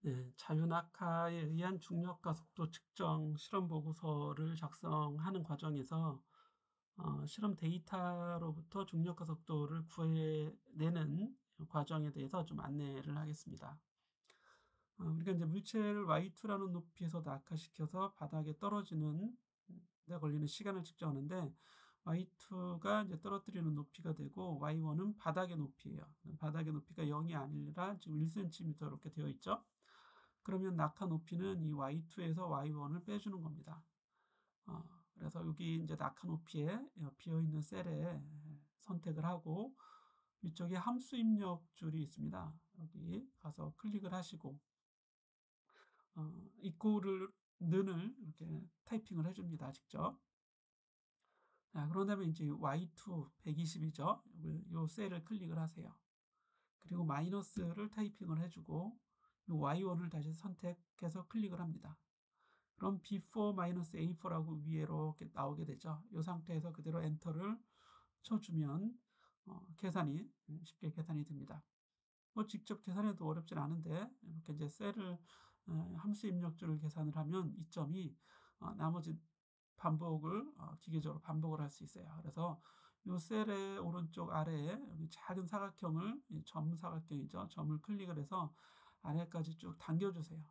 네, 자유낙하에 의한 중력과 속도 측정 실험 보고서를 작성하는 과정에서 실험 데이터로부터 중력과 속도를 구해내는 과정에 대해서 좀 안내를 하겠습니다. 우리가 이제 물체를 y2라는 높이에서 낙하시켜서 바닥에 떨어지는 데 걸리는 시간을 측정하는데, y2가 이제 떨어뜨리는 높이가 되고 y1은 바닥의 높이예요. 바닥의 높이가 0이 아니라 지금 1cm 이렇게 되어 있죠. 그러면 낙하 높이는 이 y2에서 y1을 빼주는 겁니다. 그래서 여기 이제 낙하 높이에 비어 있는 셀에 선택을 하고, 위쪽에 함수 입력 줄이 있습니다. 여기 가서 클릭을 하시고 이꼬를 는을 이렇게 타이핑을 해줍니다. 직접. 자, 그런 다음에 이제 y2 120이죠. 요 셀을 클릭을 하세요. 그리고 마이너스를 타이핑을 해주고 요 y1을 다시 선택해서 클릭을 합니다. 그럼 B4-A4라고 위에 이렇게 나오게 되죠. 이 상태에서 그대로 엔터를 쳐주면 계산이 쉽게 계산이 됩니다. 뭐 직접 계산해도 어렵진 않은데, 이렇게 이제 셀을 함수 입력줄을 계산을 하면 이 점이 나머지 반복을 기계적으로 반복을 할 수 있어요. 그래서 이 셀의 오른쪽 아래에 여기 작은 사각형을, 점 사각형이죠. 점을 클릭을 해서 아래까지 쭉 당겨주세요.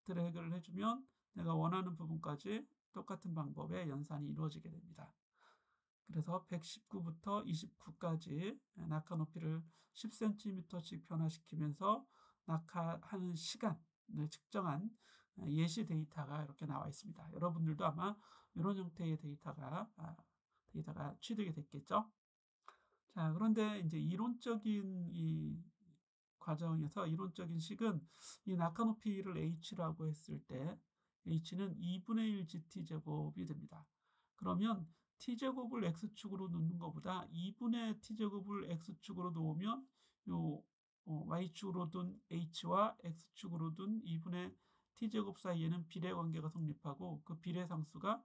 드래그를 해주면 내가 원하는 부분까지 똑같은 방법의 연산이 이루어지게 됩니다. 그래서 119부터 29까지 낙하 높이를 10cm씩 변화시키면서 낙하하는 시간을 측정한 예시 데이터가 이렇게 나와 있습니다. 여러분들도 아마 이런 형태의 데이터가 취득이 됐겠죠. 자, 그런데 이제 이론적인 이 과정에서 이론적인 식은 이 낙하 높이를 h라고 했을 때 h는 2분의 1 gt 제곱이 됩니다. 그러면 t제곱을 x축으로 놓는 것보다 2분의 t제곱을 x축으로 놓으면 요 y축으로 둔 h와 x축으로 둔 2분의 t제곱 사이에는 비례 관계가 성립하고, 그 비례 상수가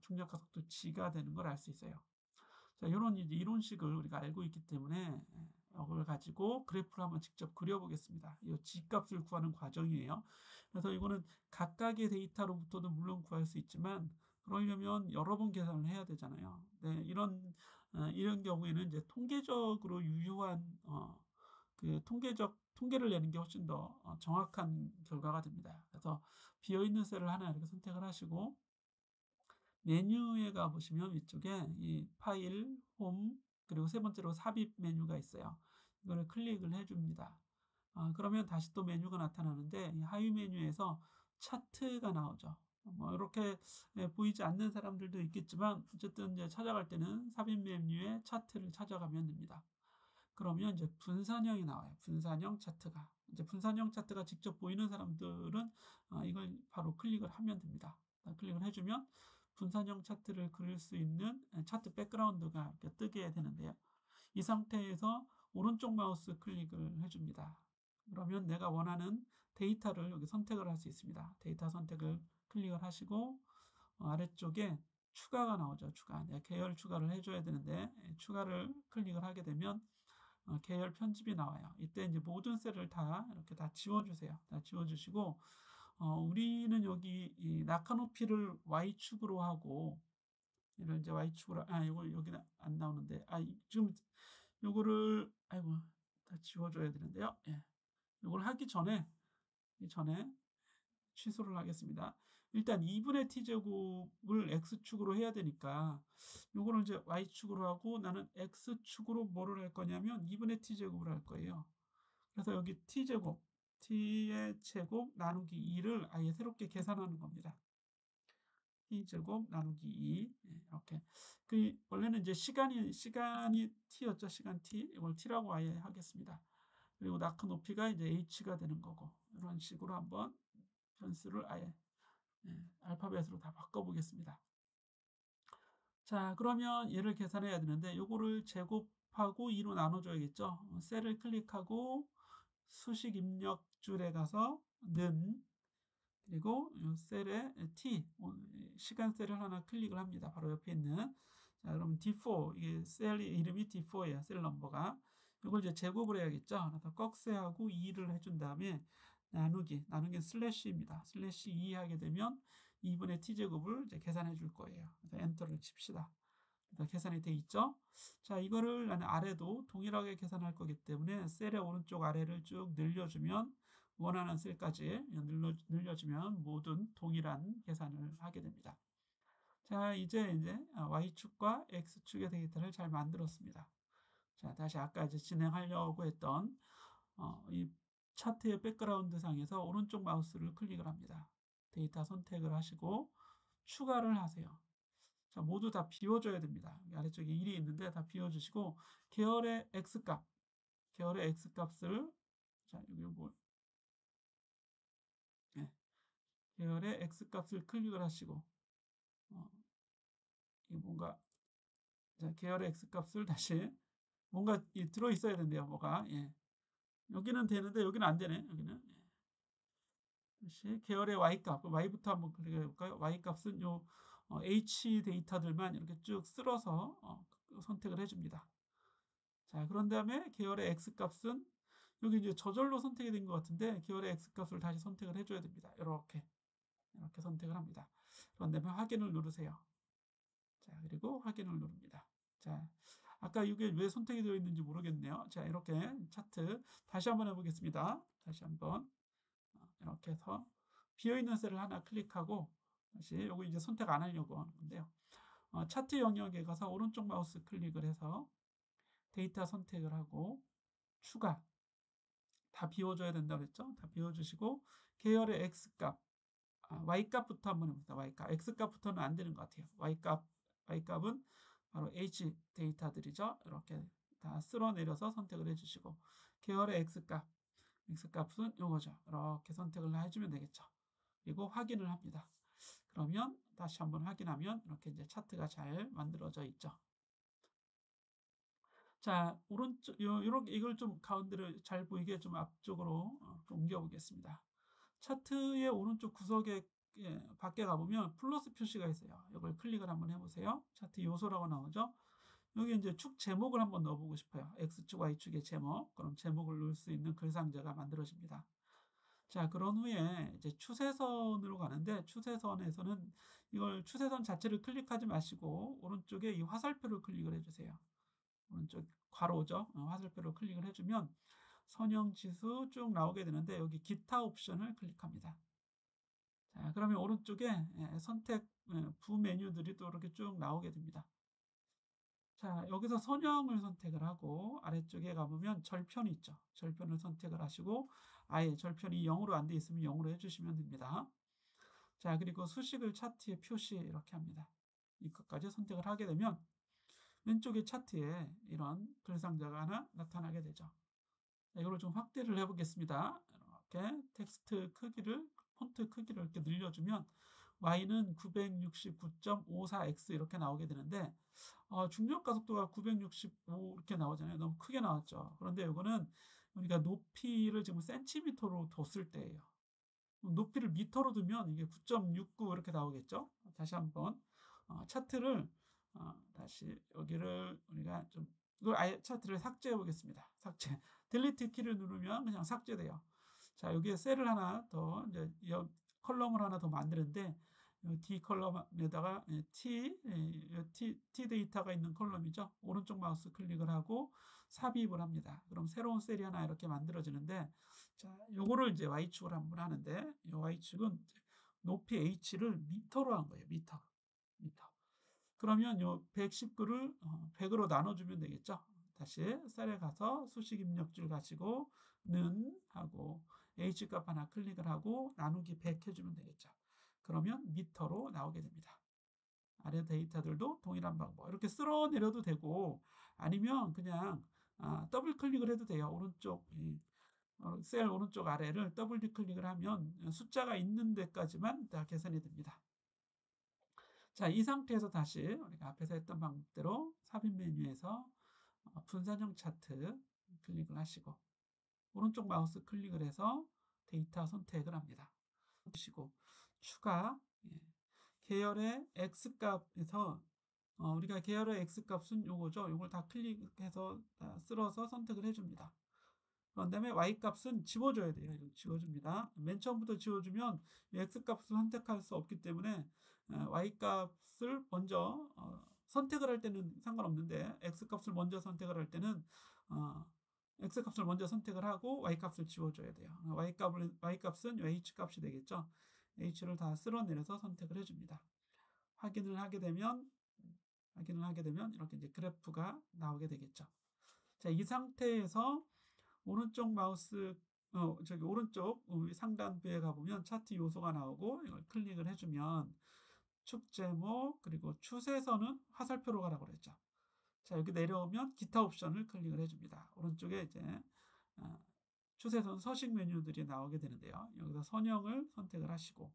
중력과 속도 g가 되는 걸 알 수 있어요. 자, 이런 이제 이론식을 우리가 알고 있기 때문에 이걸 가지고 그래프를 한번 직접 그려보겠습니다. 이 g값을 구하는 과정이에요. 그래서 이거는 각각의 데이터로부터도 물론 구할 수 있지만, 그러려면 여러 번 계산을 해야 되잖아요. 네, 이런 경우에는 이제 통계적으로 유효한 그 통계를 내는 게 훨씬 더 정확한 결과가 됩니다. 그래서 비어 있는 셀을 하나 이렇게 선택을 하시고, 메뉴에 가보시면 위쪽에 이 파일, 홈, 그리고 세 번째로 삽입 메뉴가 있어요. 이거를 클릭을 해줍니다. 그러면 다시 또 메뉴가 나타나는데, 이 하위 메뉴에서 차트가 나오죠. 뭐 이렇게 보이지 않는 사람들도 있겠지만, 어쨌든 이제 찾아갈 때는 삽입 메뉴에 차트를 찾아가면 됩니다. 그러면 이제 분산형이 나와요. 분산형 차트가. 이제 분산형 차트가 직접 보이는 사람들은 이걸 바로 클릭을 하면 됩니다. 클릭을 해주면 분산형 차트를 그릴 수 있는 차트 백그라운드가 이렇게 뜨게 되는데요. 이 상태에서 오른쪽 마우스 클릭을 해줍니다. 그러면 내가 원하는 데이터를 여기 선택을 할 수 있습니다. 데이터 선택을 클릭을 하시고 아래쪽에 추가가 나오죠. 추가. 계열 추가를 해줘야 되는데, 추가를 클릭을 하게 되면 계열 편집이 나와요. 이때 이제 모든 셀을 다 이렇게 다 지워주세요. 다 지워주시고, 우리는 여기 이 낙하 높이를 y축으로 하고, 이걸 이제 y축으로, 이거 여기는 안 나오는데, 지금 요거를, 아이고, 다 지워줘야 되는데요. 예. 이걸 하기 전에 취소를 하겠습니다. 일단 2분의 t제곱을 x축으로 해야 되니까 요거를 이제 y축으로 하고, 나는 x축으로 뭐를 할 거냐면 2분의 t제곱을 할 거예요. 그래서 여기 t제곱, t의 제곱 나누기 2를 아예 새롭게 계산하는 겁니다. t제곱 나누기 2 이렇게. 원래는 이제 시간이 t였죠. 시간 t. 이걸 t라고 아예 하겠습니다. 그리고 낙하 높이가 이제 h가 되는 거고, 이런 식으로 한번 변수를 아예 알파벳으로 다 바꿔보겠습니다. 자, 그러면 얘를 계산해야 되는데, 요거를 제곱하고 2로 나눠줘야겠죠. 셀을 클릭하고 수식 입력 줄에 가서 는, 그리고 이 셀에 t, 시간 셀을 하나 클릭을 합니다. 바로 옆에 있는. 자, 그러면 D4, 이게 셀 이름이 D4예요. 셀 넘버가. 이걸 이제 제곱을 해야겠죠. 그래서 꺽쇠하고 2를 해준 다음에 나누기 슬래시입니다. 슬래시 2 하게 되면 2분의 t제곱을 이제 계산해 줄 거예요. 그래서 엔터를 칩시다. 계산이 돼 있죠. 자, 이거를 나는 아래도 동일하게 계산할 거기 때문에 셀의 오른쪽 아래를 쭉 늘려주면 원하는 셀까지 늘려주면 모든 동일한 계산을 하게 됩니다. 자, 이제 Y축과 X축의 데이터를 잘 만들었습니다. 자, 다시 아까 이제 진행하려고 했던 이 차트의 백그라운드 상에서 오른쪽 마우스를 클릭을 합니다. 데이터 선택을 하시고 추가를 하세요. 자, 모두 다 비워줘야 됩니다. 아래쪽에 1이 있는데 다 비워주시고 계열의 X값을 자, 여기 네, 계열의 X값을 클릭을 하시고 이 뭔가 자, 계열의 X값을 다시 뭔가 들어 있어야 된대요. 뭐가 여기는 되는데 여기는 안 되네. 여기는 다시 계열의 Y값, Y부터 한번 클릭해 볼까요? Y값은 요 H 데이터들만 이렇게 쭉 쓸어서 선택을 해줍니다. 자, 그런 다음에 계열의 X값은 여기 이제 저절로 선택이 된 것 같은데 계열의 X값을 다시 선택을 해줘야 됩니다. 이렇게 선택을 합니다. 그런 다음에 확인을 누르세요. 자, 그리고 확인을 누릅니다. 자, 아까 이게 왜 선택이 되어 있는지 모르겠네요. 자, 이렇게 차트 다시 한번 해보겠습니다. 다시 한번 이렇게 해서 비어있는 셀을 하나 클릭하고 다시 요거 이제 선택 안 하려고 하는 건데요. 차트 영역에 가서 오른쪽 마우스 클릭을 해서 데이터 선택을 하고 추가 다 비워줘야 된다고 했죠. 다 비워주시고 계열의 X값 Y값부터 한번 해봅니다. Y값 X값부터는 안 되는 것 같아요. Y값은 바로 H 데이터들이죠. 이렇게 다 쓸어내려서 선택을 해주시고 계열의 X값은 요거죠. 이렇게 선택을 해주면 되겠죠. 그리고 확인을 합니다. 그러면 다시 한번 확인하면 이렇게 이제 차트가 잘 만들어져 있죠. 자, 오른쪽 요렇게 이걸 좀 가운데를 잘 보이게 좀 앞쪽으로 옮겨 보겠습니다. 차트의 오른쪽 구석에 밖에 가보면 플러스 표시가 있어요. 이걸 클릭을 한번 해보세요. 차트 요소라고 나오죠. 여기 이제 축 제목을 한번 넣어보고 싶어요. X축, Y축의 제목. 그럼 제목을 넣을 수 있는 글 상자가 만들어집니다. 자, 그런 후에 이제 추세선으로 가는데 추세선에서는 이걸 추세선 자체를 클릭하지 마시고 오른쪽에 이 화살표를 클릭을 해주세요. 오른쪽 괄호죠. 화살표를 클릭을 해주면 선형지수 쭉 나오게 되는데 여기 기타 옵션을 클릭합니다. 자, 그러면 오른쪽에 선택 부 메뉴들이 또 이렇게 쭉 나오게 됩니다. 자, 여기서 선형을 선택을 하고 아래쪽에 가보면 절편이 있죠. 절편을 선택을 하시고 아예 절편이 0으로 안 돼 있으면 0으로 해주시면 됩니다. 자, 그리고 수식을 차트에 표시 이렇게 합니다. 이것까지 선택을 하게 되면 왼쪽에 차트에 이런 글상자가 하나 나타나게 되죠. 자, 이걸 좀 확대를 해보겠습니다. 이렇게 텍스트 크기를 폰트 크기를 이렇게 늘려주면 Y는 969.54x 이렇게 나오게 되는데 중력가 속도가 965 이렇게 나오잖아요. 너무 크게 나왔죠. 그런데 이거는 우리가 높이를 지금 센티미터로 뒀을 때예요. 높이를 미터로 두면 이게 9.69 이렇게 나오겠죠. 다시 한번 차트를 다시 여기를 우리가 좀 이걸 아예 차트를 삭제해 보겠습니다. 삭제. 딜리트 키를 누르면 그냥 삭제돼요. 자, 여기에 셀을 하나 더 이제 컬럼을 하나 더 만드는데 D 컬럼에다가 T 데이터가 있는 컬럼이죠. 오른쪽 마우스 클릭을 하고 삽입을 합니다. 그럼 새로운 셀이 하나 이렇게 만들어지는데 자, 요거를 이제 Y축을 한번 하는데 이 Y축은 높이 H를 미터로 한 거예요. 미터. 그러면 요 119를 100으로 나눠주면 되겠죠. 다시 셀에 가서 수식 입력줄 가지고 는 하고 H값 하나 클릭을 하고 나누기 100 해주면 되겠죠. 그러면 미터로 나오게 됩니다. 아래 데이터들도 동일한 방법 이렇게 쓸어내려도 되고 아니면 그냥 더블 클릭을 해도 돼요. 오른쪽 셀 오른쪽 아래를 더블 클릭을 하면 숫자가 있는 데까지만 다 계산이 됩니다. 자, 이 상태에서 다시 우리가 앞에서 했던 방법대로 삽입 메뉴에서 분산형 차트 클릭을 하시고 오른쪽 마우스 클릭을 해서 데이터 선택을 합니다. 보시고 추가 계열의 X값에서 우리가 계열의 X값은 요거죠. 요걸 다 클릭해서 다 쓸어서 선택을 해줍니다. 그런 다음에 y 값은 지워줘야 돼요. 이거 지워줍니다. 맨 처음부터 지워주면 x 값을 선택할 수 없기 때문에 y 값을 먼저 선택을 할 때는 상관없는데 x 값을 먼저 선택을 할 때는 x 값을 먼저 선택을 하고 y 값을 지워줘야 돼요. y 값은 h 값이 되겠죠. h를 다 쓸어내려서 선택을 해줍니다. 확인을 하게 되면 이렇게 이제 그래프가 나오게 되겠죠. 자, 이 상태에서 오른쪽 마우스 오른쪽 상단부에 가보면 차트 요소가 나오고 이걸 클릭을 해주면 축 제목 그리고 추세선은 화살표로 가라고 그랬죠. 자, 여기 내려오면 기타 옵션을 클릭을 해줍니다. 오른쪽에 이제 추세선 서식 메뉴들이 나오게 되는데요. 여기서 선형을 선택을 하시고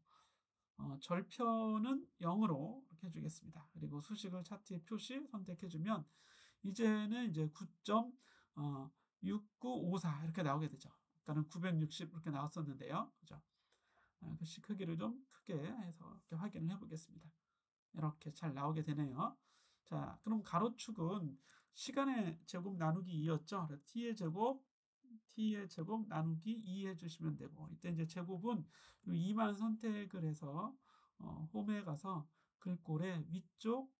절편은 0으로 이렇게 해주겠습니다. 그리고 수식을 차트에 표시 선택해주면 이제는 이제 9.6954 이렇게 나오게 되죠. 아까는 960 이렇게 나왔었는데요. 그죠? 글씨 크기를 좀 크게 해서 이렇게 확인을 해보겠습니다. 이렇게 잘 나오게 되네요. 자, 그럼 가로축은 시간의 제곱 나누기 2였죠. t의 제곱 나누기 2 해주시면 되고, 이때 이제 제곱은 2만 선택을 해서 홈에 가서 글꼴의 위쪽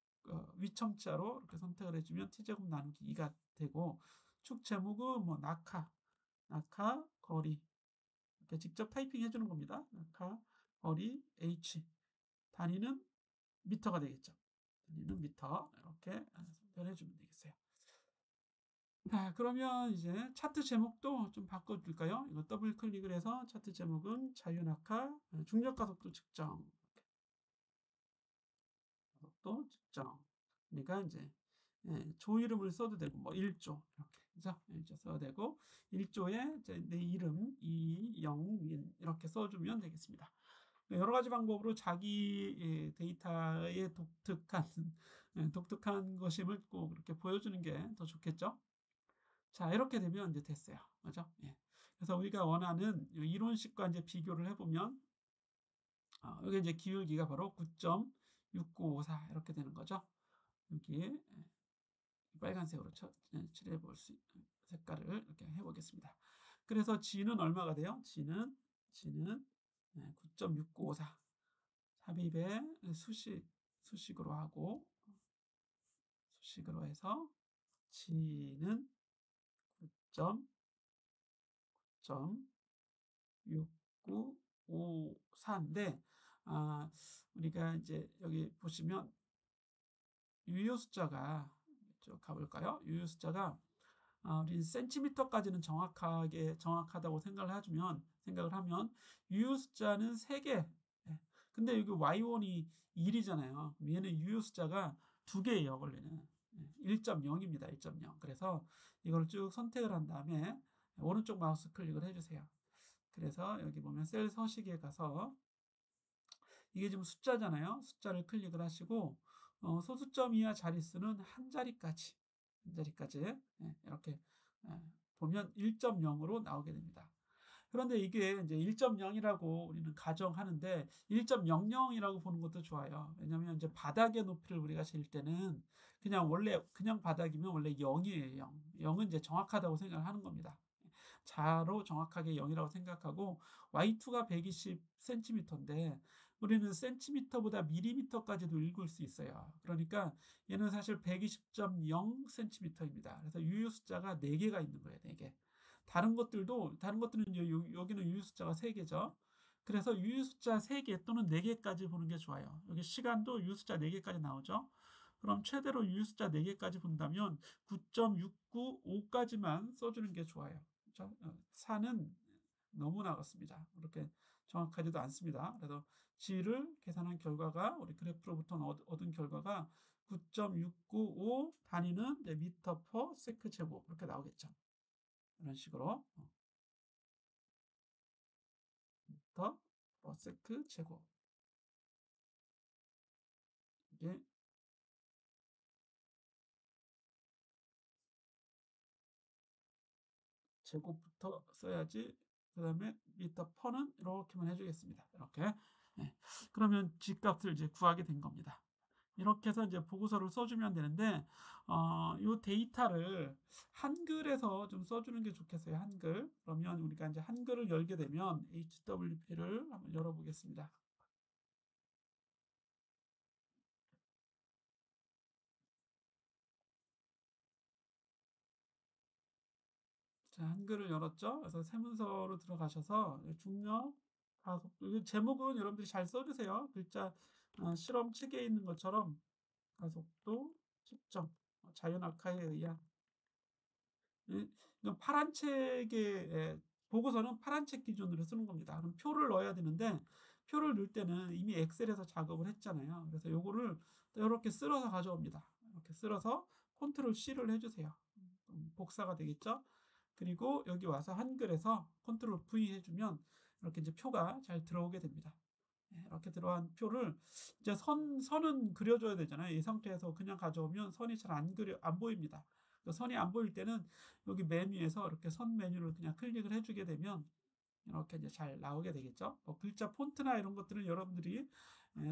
위첨자로 이렇게 선택을 해주면 t제곱 나누기 2가 되고, 축 제목은 뭐 낙하 거리 이렇게 직접 타이핑 해주는 겁니다. 낙하 거리 h 단위는 미터가 되겠죠. 단위는 미터 이렇게 선택을 해주면 되겠어요. 자, 그러면 이제 차트 제목도 좀 바꿔줄까요? 이거 더블 클릭을 해서 차트 제목은 자유낙하 중력가속도 측정 그러니까 이제 조 이름을 써도 되고 뭐 1조 이렇게 그죠? 1조 써도 되고 1조에 이제 내 이름 이영민 이렇게 써주면 되겠습니다. 여러 가지 방법으로 자기 데이터의 독특한 것임을 꼭 이렇게 보여주는 게 더 좋겠죠? 자, 이렇게 되면 이제 됐어요. 맞죠? 예. 그래서 우리가 원하는 이론식과 이제 비교를 해보면, 여기 이제 기울기가 바로 9.6954 이렇게 되는 거죠. 여기 빨간색으로 칠해 볼 수 있는 색깔을 이렇게 해보겠습니다. 그래서 G는 얼마가 돼요? G는 9.6954 삽입에 수식으로 하고 수식으로 해서 G는 9.6954인데 우리가 이제 여기 보시면 유효 숫자가 쭉 가볼까요? 유효 숫자가 우리 센티미터까지는 정확하다고 생각을 하면 유효 숫자는 3개. 근데 여기 y1이 1이잖아요. 얘는 유효 숫자가 2개예요, 원래는. 1.0입니다. 1.0. 그래서 이걸 쭉 선택을 한 다음에 오른쪽 마우스 클릭을 해주세요. 그래서 여기 보면 셀 서식에 가서 이게 지금 숫자잖아요. 숫자를 클릭을 하시고 소수점 이하 자릿수는 한 자리까지 이렇게 보면 1.0으로 나오게 됩니다. 그런데 이게 이제 1.0이라고 우리는 가정하는데 1.00이라고 보는 것도 좋아요. 왜냐하면 이제 바닥의 높이를 우리가 잴 때는 그냥 바닥이면 원래 0이에요. 0. 0은 이제 정확하다고 생각을 하는 겁니다. 자로 정확하게 0이라고 생각하고 y2가 120cm인데 우리는 센티미터보다 밀리미터까지도 읽을 수 있어요. 그러니까 얘는 사실 120.0cm입니다. 그래서 유효 숫자가 4개가 있는 거예요. 4개. 다른 것들은 이제 여기는 유효 숫자가 3개죠. 그래서 유효 숫자 3개 또는 4개까지 보는 게 좋아요. 여기 시간도 유효 숫자 4개까지 나오죠. 그럼 최대로 유효 숫자 4개까지 본다면 9.695까지만 써주는 게 좋아요. 4는 너무 나갔습니다. 그렇게 정확하지도 않습니다. 그래서 G를 계산한 결과가 우리 그래프로부터 얻은 결과가 9.695 단위는 미터 퍼 세크 제곱 이렇게 나오겠죠. 이런 식으로 미터 퍼 세크 제곱 이게 제곱부터 써야지. 그 다음에 미터 퍼는 이렇게만 해주겠습니다. 이렇게. 그러면 G 값을 이제 구하게 된 겁니다. 이렇게 해서 이제 보고서를 써주면 되는데, 요 데이터를 한글에서 좀 써주는 게 좋겠어요. 한글. 그러면 우리가 이제 한글을 열게 되면 HWP를 한번 열어보겠습니다. 자, 한글을 열었죠. 그래서 세문서로 들어가셔서 중력, 가속도, 제목은 여러분들이 잘 써주세요. 글자 실험 책에 있는 것처럼 가속도 측정, 자연 악화에 의한. 이건 파란 책의 보고서는 파란 책 기준으로 쓰는 겁니다. 그럼 표를 넣어야 되는데, 표를 넣을 때는 이미 엑셀에서 작업을 했잖아요. 그래서 요거를 이렇게 쓸어서 가져옵니다. 이렇게 쓸어서 컨트롤 C를 해주세요. 복사가 되겠죠. 그리고 여기 와서 한글에서 컨트롤 V 해주면 이렇게 이제 표가 잘 들어오게 됩니다. 이렇게 들어간 표를 이제 선은 그려줘야 되잖아요. 이 상태에서 그냥 가져오면 선이 잘 안 보입니다. 선이 안 보일 때는 여기 메뉴에서 이렇게 선 메뉴를 그냥 클릭을 해주게 되면 이렇게 이제 잘 나오게 되겠죠. 글자 폰트나 이런 것들은 여러분들이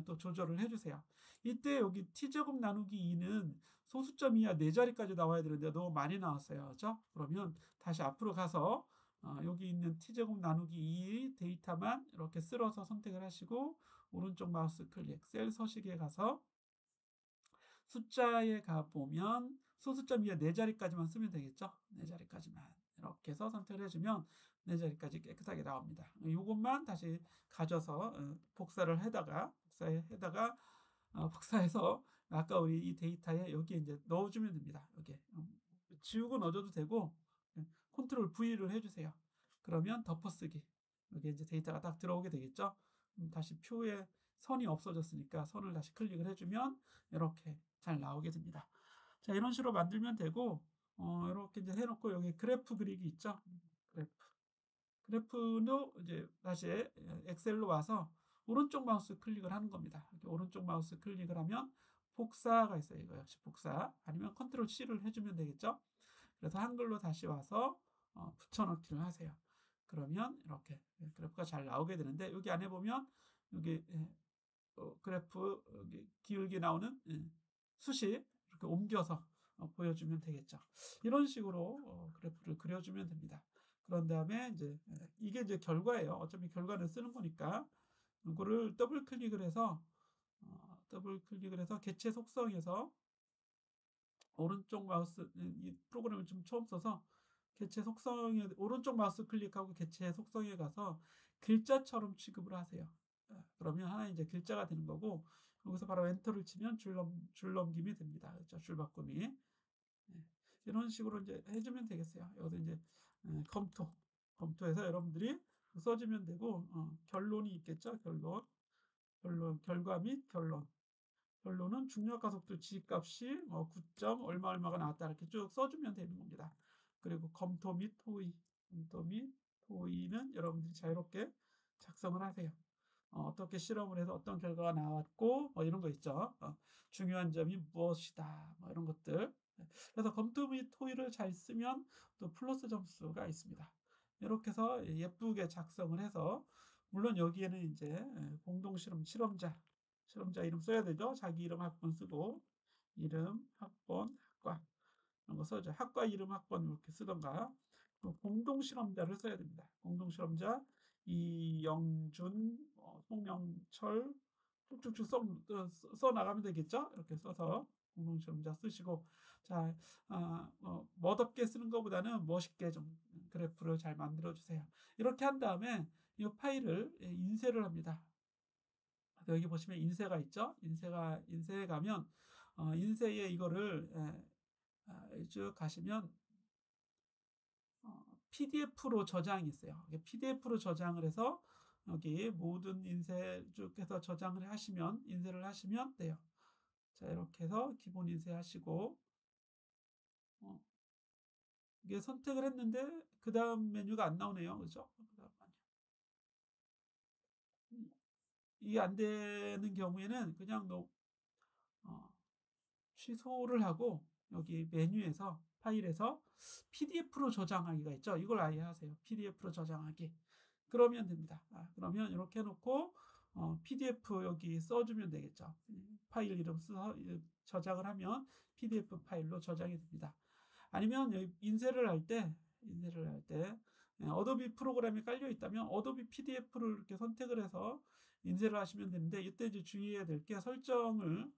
또 조절을 해주세요. 이때 여기 t제곱 나누기 2는 소수점 이하 4자리까지 나와야 되는데 너무 많이 나왔어요. 그렇죠? 그러면 다시 앞으로 가서 여기 있는 t제곱 나누기 2 데이터만 이렇게 쓸어서 선택을 하시고 오른쪽 마우스 클릭 셀 서식에 가서 숫자에 가보면 소수점 이하 4자리까지만 쓰면 되겠죠. 4자리까지만 이렇게 해서 선택을 해주면 4자리까지 깨끗하게 나옵니다. 이것만 다시 가져서 복사를 해다가 복사해서 아까 우리 이 데이터에 여기에 이제 넣어주면 됩니다. 여기 지우고 넣어줘도 되고 컨트롤 V를 해주세요. 그러면 덮어쓰기. 여기 이제 데이터가 딱 들어오게 되겠죠. 다시 표에 선이 없어졌으니까 선을 다시 클릭을 해주면 이렇게 잘 나오게 됩니다. 자, 이런 식으로 만들면 되고, 이렇게 이제 해놓고 여기 그래프 그리기 있죠. 그래프도 이제 다시 엑셀로 와서 오른쪽 마우스 클릭을 하는 겁니다. 이렇게 오른쪽 마우스 클릭을 하면 복사가 있어요. 이거 역시 복사. 아니면 컨트롤 C를 해주면 되겠죠. 그래서 한글로 다시 와서 붙여넣기를 하세요. 그러면 이렇게 그래프가 잘 나오게 되는데 여기 안에 보면 여기 그래프 여기 기울기 나오는 수식 이렇게 옮겨서 보여주면 되겠죠. 이런 식으로 그래프를 그려주면 됩니다. 그런 다음에 이제 이게 이제 결과예요. 어차피 결과는 쓰는 거니까 이거를 더블 클릭을 해서 개체 속성에서 오른쪽 마우스 이 프로그램을 좀 처음 써서 개체 속성에 오른쪽 마우스 클릭하고 개체 속성에 가서 글자처럼 취급을 하세요. 그러면 하나 이제 글자가 되는 거고 여기서 바로 엔터를 치면 줄 넘김이 됩니다. 그렇죠? 줄 바꿈이. 이런 식으로 이제 해주면 되겠어요. 여기서 이제 검토해서 여러분들이 써주면 되고 결론이 있겠죠. 결과 및 결론. 결론은 중력가속도 G값이 9점 얼마가 나왔다 이렇게 쭉 써주면 되는 겁니다. 그리고 검토 및 토의는 여러분들이 자유롭게 작성을 하세요. 어떻게 실험을 해서 어떤 결과가 나왔고 이런 거 있죠. 중요한 점이 무엇이다 이런 것들. 그래서 검토 및 토의를 잘 쓰면 또 플러스 점수가 있습니다. 이렇게 해서 예쁘게 작성을 해서 물론 여기에는 이제 공동 실험자 이름 써야 되죠. 자기 이름 학번 쓰고 이름 학번 학과 이런 거 써죠. 학과 이름 학번 이렇게 쓰던가 공동 실험자를 써야 됩니다. 공동 실험자 이영준 송영철 쭉쭉쭉 써 나가면 되겠죠. 이렇게 써서 공동 실험자 쓰시고 자 멋없게 쓰는 것보다는 멋있게 좀 그래프를 잘 만들어 주세요. 이렇게 한 다음에 이 파일을 인쇄를 합니다. 여기 보시면 인쇄가 있죠. 인쇄에 가면 인쇄에 이거를 쭉 가시면 PDF로 저장이 있어요. PDF로 저장을 해서 여기 모든 인쇄 쭉 해서 인쇄를 하시면 돼요. 자, 이렇게 해서 기본 인쇄하시고 이게 선택을 했는데 그 다음 메뉴가 안 나오네요. 그죠? 이게 안 되는 경우에는 그냥 취소를 하고 여기 메뉴에서 파일에서 PDF로 저장하기가 있죠. 이걸 아예 하세요. PDF로 저장하기. 그러면 됩니다. 그러면 이렇게 해놓고 PDF 여기 써주면 되겠죠. 파일 이름 써서 저장을 하면 PDF 파일로 저장이 됩니다. 아니면 여기 인쇄를 할 때 어도비 프로그램이 깔려 있다면 어도비 PDF를 이렇게 선택을 해서 인쇄를 하시면 되는데, 이때 이제 주의해야 될 게 설정을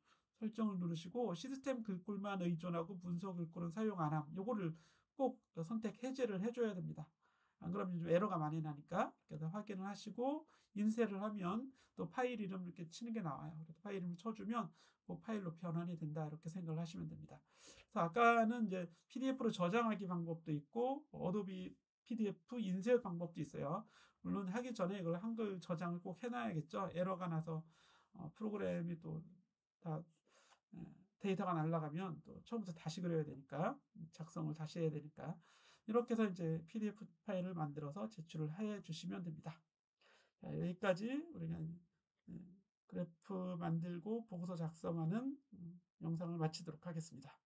누르시고 시스템 글꼴만 의존하고 문서 글꼴은 사용 안 함. 요거를 꼭 선택 해제를 해줘야 됩니다. 안 그러면 좀 에러가 많이 나니까 이렇게 확인을 하시고 인쇄를 하면 또 파일 이름 이렇게 치는 게 나와요. 그래서 파일 이름을 쳐주면 그 파일로 변환이 된다, 이렇게 생각을 하시면 됩니다. 그래서 아까는 이제 PDF로 저장하기 방법도 있고 어도비 PDF 인쇄 방법도 있어요. 물론 하기 전에 이걸 한글 저장을 꼭 해놔야겠죠. 에러가 나서 프로그램이 또 다 데이터가 날아가면 또 처음부터 다시 그려야 되니까, 작성을 다시 해야 되니까, 이렇게 해서 이제 PDF 파일을 만들어서 제출을 해 주시면 됩니다. 자, 여기까지 우리가 그래프 만들고 보고서 작성하는 영상을 마치도록 하겠습니다.